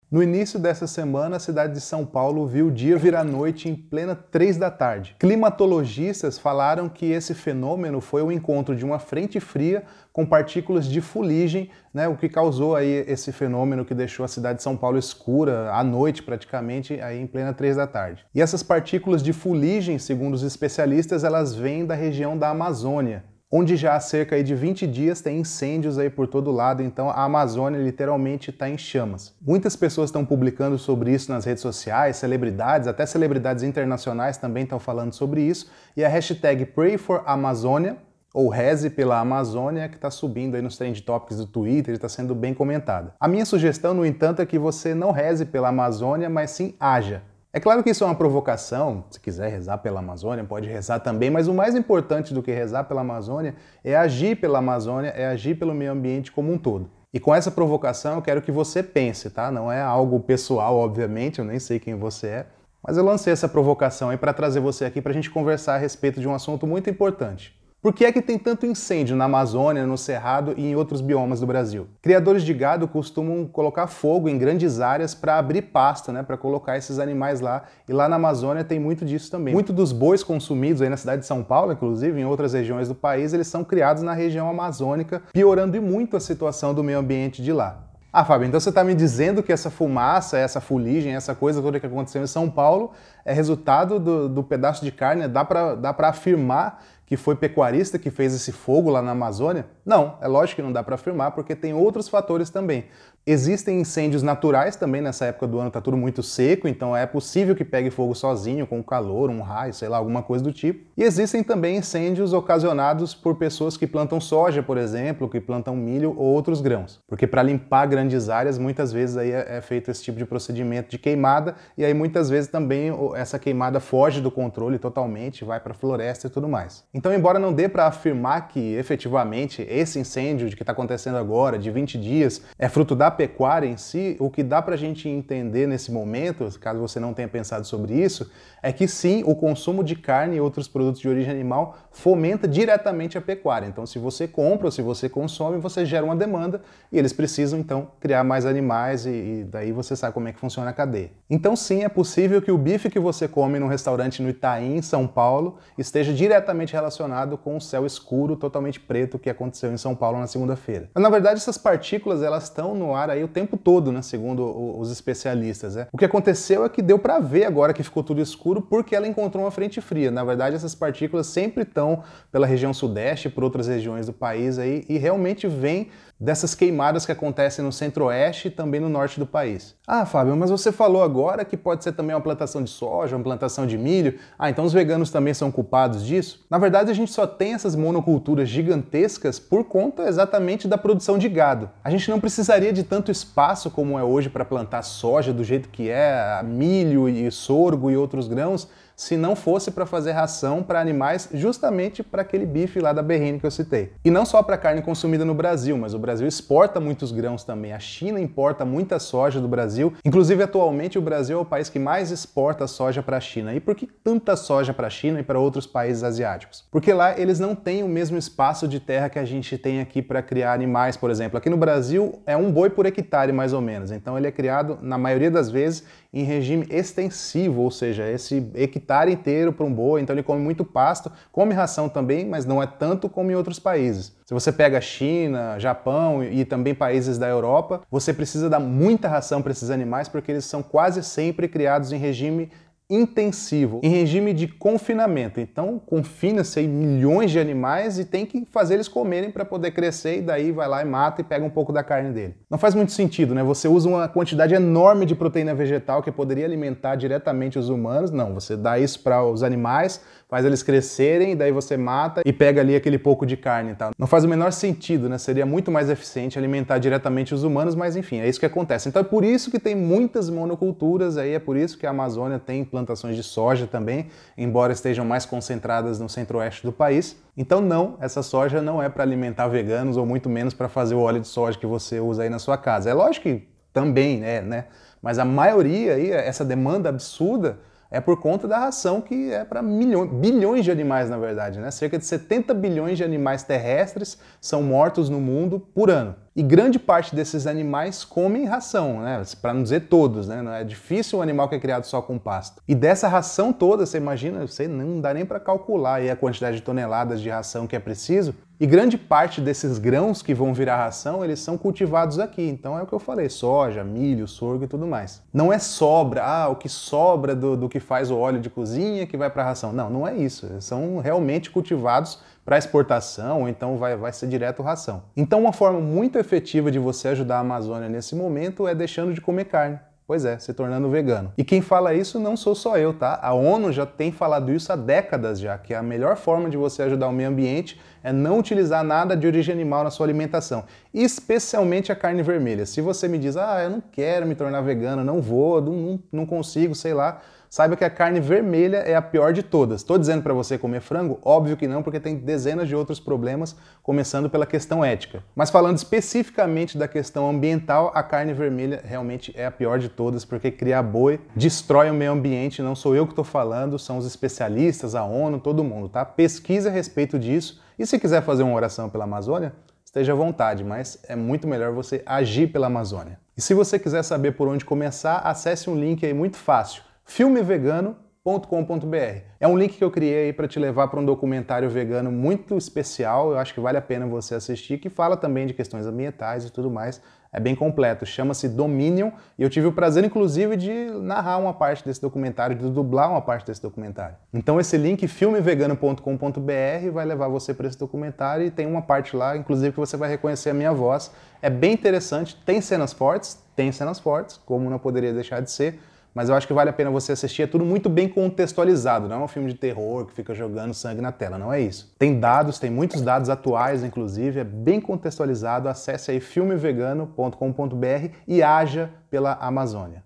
No início dessa semana, a cidade de São Paulo viu o dia virar noite em plena 3 da tarde. Climatologistas falaram que esse fenômeno foi o encontro de uma frente fria com partículas de fuligem, né, o que causou aí esse fenômeno que deixou a cidade de São Paulo escura à noite praticamente, aí em plena 3 da tarde. E essas partículas de fuligem, segundo os especialistas, elas vêm da região da Amazônia, onde já há cerca aí de 20 dias tem incêndios aí por todo lado, então a Amazônia literalmente está em chamas. Muitas pessoas estão publicando sobre isso nas redes sociais, celebridades, até celebridades internacionais também estão falando sobre isso, e a hashtag #PrayForAmazonia, ou Reze pela Amazônia, que está subindo aí nos trend topics do Twitter e está sendo bem comentada. A minha sugestão, no entanto, é que você não reze pela Amazônia, mas sim haja. É claro que isso é uma provocação, se quiser rezar pela Amazônia, pode rezar também, mas o mais importante do que rezar pela Amazônia é agir pela Amazônia, é agir pelo meio ambiente como um todo. E com essa provocação eu quero que você pense, tá? Não é algo pessoal, obviamente, eu nem sei quem você é, mas eu lancei essa provocação aí para trazer você aqui para a gente conversar a respeito de um assunto muito importante. Por que é que tem tanto incêndio na Amazônia, no Cerrado e em outros biomas do Brasil? Criadores de gado costumam colocar fogo em grandes áreas para abrir pasto, né, para colocar esses animais lá. E lá na Amazônia tem muito disso também. Muito dos bois consumidos aí na cidade de São Paulo, inclusive em outras regiões do país, eles são criados na região amazônica, piorando muito a situação do meio ambiente de lá. Ah, Fábio, então você está me dizendo que essa fumaça, essa fuligem, essa coisa toda que aconteceu em São Paulo é resultado do pedaço de carne? Dá para afirmar que foi pecuarista que fez esse fogo lá na Amazônia? Não, é lógico que não dá para afirmar, porque tem outros fatores também. Existem incêndios naturais também, nessa época do ano está tudo muito seco, então é possível que pegue fogo sozinho, com calor, um raio, sei lá, alguma coisa do tipo. E existem também incêndios ocasionados por pessoas que plantam soja, por exemplo, que plantam milho ou outros grãos. Porque para limpar grandes áreas, muitas vezes aí é feito esse tipo de procedimento de queimada, e aí muitas vezes também essa queimada foge do controle totalmente, vai para a floresta e tudo mais. Então, embora não dê para afirmar que efetivamente esse incêndio que está acontecendo agora, de 20 dias, é fruto da pecuária em si, o que dá para a gente entender nesse momento, caso você não tenha pensado sobre isso, é que sim, o consumo de carne e outros produtos de origem animal fomenta diretamente a pecuária. Então, se você compra ou se você consome, você gera uma demanda e eles precisam, então, criar mais animais e daí você sabe como é que funciona a cadeia. Então, sim, é possível que o bife que você come num restaurante no Itaim, em São Paulo, esteja diretamente relacionado com o céu escuro, totalmente preto, que aconteceu em São Paulo na segunda-feira. Mas, na verdade, essas partículas, elas estão no ar aí o tempo todo, né, segundo os especialistas, né? O que aconteceu é que deu para ver agora que ficou tudo escuro porque ela encontrou uma frente fria. Na verdade, essas partículas sempre estão pela região sudeste, por outras regiões do país aí, e realmente vêm dessas queimadas que acontecem no centro-oeste e também no norte do país. Ah, Fábio, mas você falou agora que pode ser também uma plantação de soja, uma plantação de milho. Ah, então os veganos também são culpados disso? Na verdade, a gente só tem essas monoculturas gigantescas por conta exatamente da produção de gado. A gente não precisaria de tanto espaço como é hoje para plantar soja do jeito que é, milho e sorgo e outros grãos, se não fosse para fazer ração para animais, justamente para aquele bife lá da berrine que eu citei. E não só para carne consumida no Brasil, mas o Brasil exporta muitos grãos também. A China importa muita soja do Brasil. Inclusive, atualmente, o Brasil é o país que mais exporta soja para a China. E por que tanta soja para a China e para outros países asiáticos? Porque lá eles não têm o mesmo espaço de terra que a gente tem aqui para criar animais, por exemplo. Aqui no Brasil é um boi por hectare, mais ou menos. Então ele é criado, na maioria das vezes, em regime extensivo, ou seja, esse hectare inteiro para um boi, então ele come muito pasto, come ração também, mas não é tanto como em outros países. Se você pega China, Japão e também países da Europa, você precisa dar muita ração para esses animais porque eles são quase sempre criados em regime intensivo, em regime de confinamento. Então, confina-se aí milhões de animais e tem que fazer eles comerem para poder crescer e daí vai lá e mata e pega um pouco da carne dele. Não faz muito sentido, né? Você usa uma quantidade enorme de proteína vegetal que poderia alimentar diretamente os humanos. Não, você dá isso para os animais, faz eles crescerem, e daí você mata e pega ali aquele pouco de carne e tal. Não faz o menor sentido, né? Seria muito mais eficiente alimentar diretamente os humanos, mas enfim, é isso que acontece. Então é por isso que tem muitas monoculturas aí, é por isso que a Amazônia tem plantações de soja também, embora estejam mais concentradas no centro-oeste do país. Então não, essa soja não é para alimentar veganos ou muito menos para fazer o óleo de soja que você usa aí na sua casa. É lógico que também é, né? Mas a maioria aí, essa demanda absurda, é por conta da ração que é para bilhões de animais, na verdade, né? Cerca de 70 bilhões de animais terrestres são mortos no mundo por ano. E grande parte desses animais comem ração, né? Para não dizer todos, né? Não é difícil um animal que é criado só com pasto. E dessa ração toda, você imagina, você não dá nem para calcular aí a quantidade de toneladas de ração que é preciso. E grande parte desses grãos que vão virar ração, eles são cultivados aqui. Então é o que eu falei, soja, milho, sorgo e tudo mais. Não é sobra, o que sobra do que faz o óleo de cozinha que vai para a ração. Não, não é isso. Eles são realmente cultivados para exportação, ou então vai ser direto ração. Então uma forma muito efetiva de você ajudar a Amazônia nesse momento é deixando de comer carne. Pois é, se tornando vegano. E quem fala isso não sou só eu, tá? A ONU já tem falado isso há décadas já, que a melhor forma de você ajudar o meio ambiente é não utilizar nada de origem animal na sua alimentação, especialmente a carne vermelha. Se você me diz, eu não quero me tornar vegano, não vou, não consigo, sei lá, saiba que a carne vermelha é a pior de todas. Estou dizendo para você comer frango? Óbvio que não, porque tem dezenas de outros problemas, começando pela questão ética. Mas falando especificamente da questão ambiental, a carne vermelha realmente é a pior de todas, porque criar boi destrói o meio ambiente, não sou eu que estou falando, são os especialistas, a ONU, todo mundo, tá? Pesquisa a respeito disso, e se quiser fazer uma oração pela Amazônia, esteja à vontade, mas é muito melhor você agir pela Amazônia. E se você quiser saber por onde começar, acesse um link aí muito fácil, filmevegano.com.br. É um link que eu criei aí para te levar para um documentário vegano muito especial, eu acho que vale a pena você assistir, que fala também de questões ambientais e tudo mais. É bem completo, chama-se Dominion, e eu tive o prazer, inclusive, de narrar uma parte desse documentário, de dublar uma parte desse documentário. Então esse link, filmevegano.com.br, vai levar você para esse documentário e tem uma parte lá, inclusive, que você vai reconhecer a minha voz. É bem interessante, tem cenas fortes, como não poderia deixar de ser, mas eu acho que vale a pena você assistir, é tudo muito bem contextualizado, não é um filme de terror que fica jogando sangue na tela, não é isso. Tem dados, tem muitos dados atuais, inclusive, é bem contextualizado, acesse aí filmevegano.com.br e haja pela Amazônia.